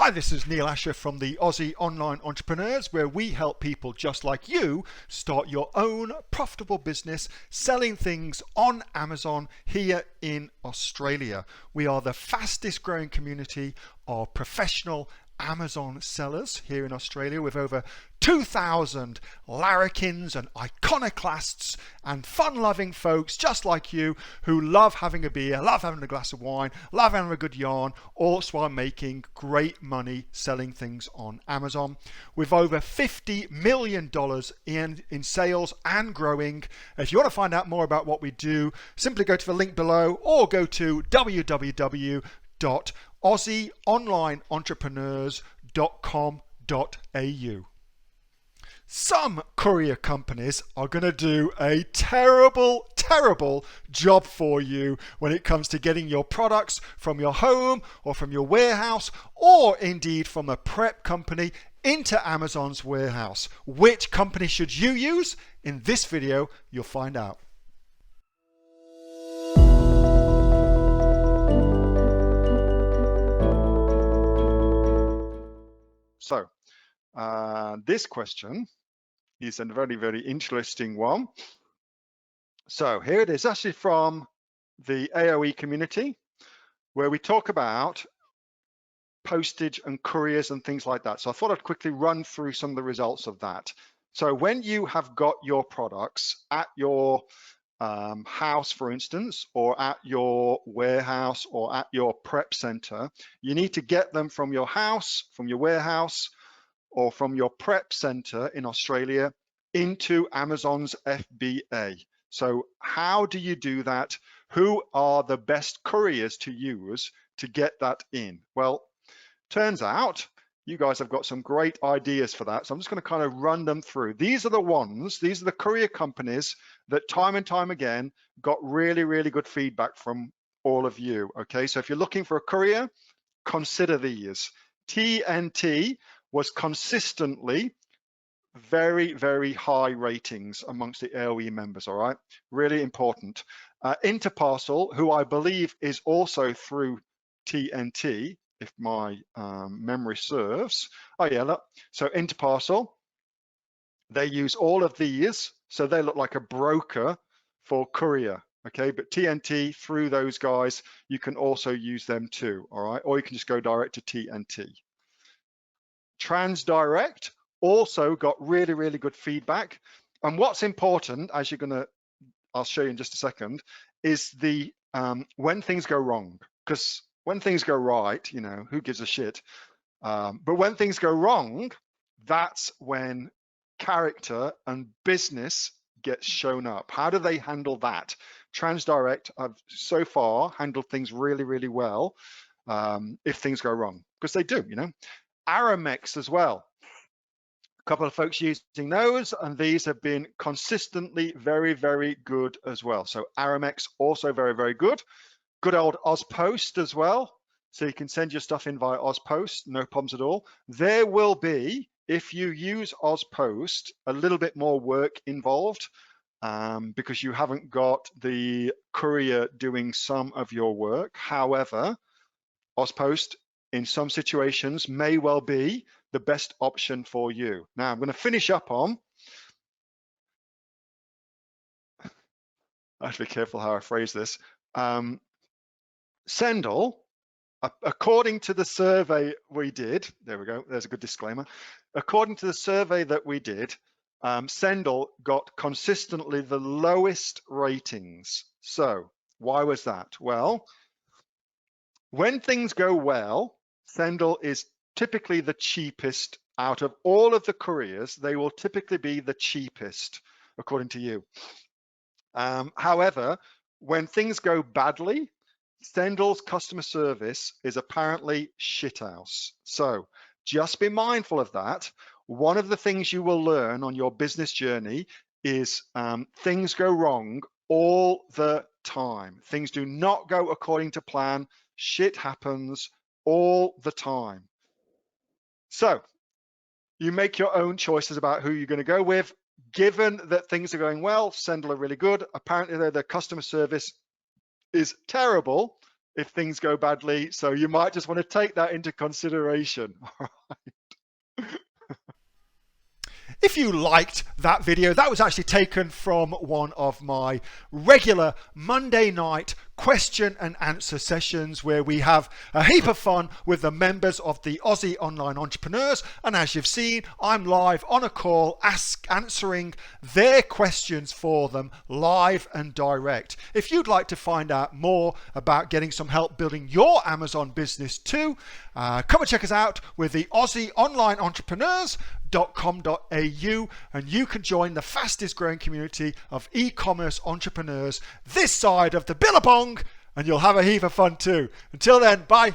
Hi, this is Neil-Asher from the Aussie Online Entrepreneurs, where we help people just like you start your own profitable business selling things on Amazon here in Australia. We are the fastest growing community of professional Amazon sellers here in Australia, with over 2,000 larrikins and iconoclasts and fun-loving folks just like you who love having a beer, love having a glass of wine, love having a good yarn, also while making great money selling things on Amazon. With over $50 million in sales and growing. If you want to find out more about what we do, simply go to the link below or go to www.aussieonlineentrepreneurs.com.au. Some courier companies are going to do a terrible job for you when it comes to getting your products from your home or from your warehouse, or indeed from a prep company into Amazon's warehouse. Which company should you use? In this video, you'll find out. So, this question is a very interesting one. So here it is, actually from the AOE community, where we talk about postage and couriers and things like that. So I thought I'd quickly run through some of the results of that. So when you have got your products at your house, for instance, or at your warehouse or at your prep center, you need to get them from your house, from your warehouse, or from your prep center in Australia into Amazon's FBA. So how do you do that? Who are the best couriers to use to get that in? Well, turns out you guys have got some great ideas for that. So I'm just going to kind of run them through. These are the courier companies that time and time again got really good feedback from all of you. Okay, so if you're looking for a courier, consider these. TNT was consistently very high ratings amongst the AOE members, all right? Really important. Interparcel, who I believe is also through TNT, if my memory serves. Oh yeah, look. So Interparcel, they use all of these, so they look like a broker for courier, okay? But TNT, through those guys, you can also use them too, all right? Or you can just go direct to TNT. Transdirect also got really good feedback. And what's important, as I'll show you in just a second, is the when things go wrong. Because when things go right, you know, who gives a shit? But when things go wrong, that's when character and business gets shown up. How do they handle that? Transdirect have so far handled things really well if things go wrong, because they do, you know. Aramex as well. A couple of folks using those, and these have been consistently very good as well. So Aramex also very good. Good old Ozpost as well. So you can send your stuff in via Ozpost, no problems at all. There will be, if you use Ozpost, a little bit more work involved because you haven't got the courier doing some of your work. However, Ozpost in some situations may well be the best option for you. Now I'm going to finish up on, I have to be careful how I phrase this. Sendle, according to the survey we did, there we go, there's a good disclaimer. According to the survey that we did, Sendle got consistently the lowest ratings. So why was that? Well, when things go well, Sendle is typically the cheapest out of all of the couriers. They will typically be the cheapest, according to you. However, when things go badly, Sendle's customer service is apparently shithouse. So just be mindful of that. One of the things you will learn on your business journey is things go wrong all the time. Things do not go according to plan. Shit happens all the time. So you make your own choices about who you're going to go with. Given that things are going well, Sendle are really good. Apparently, their customer service is terrible. if things go badly. So you might just want to take that into consideration. If you liked that video, that was actually taken from one of my regular Monday night question and answer sessions where we have a heap of fun with the members of the Aussie Online Entrepreneurs. And as you've seen, I'm live on a call answering their questions for them live and direct. If you'd like to find out more about getting some help building your Amazon business too, come and check us out with the Aussie Online Entrepreneurs .com.au, and you can join the fastest growing community of e-commerce entrepreneurs this side of the Billabong, and you'll have a heap of fun too. Until then, bye.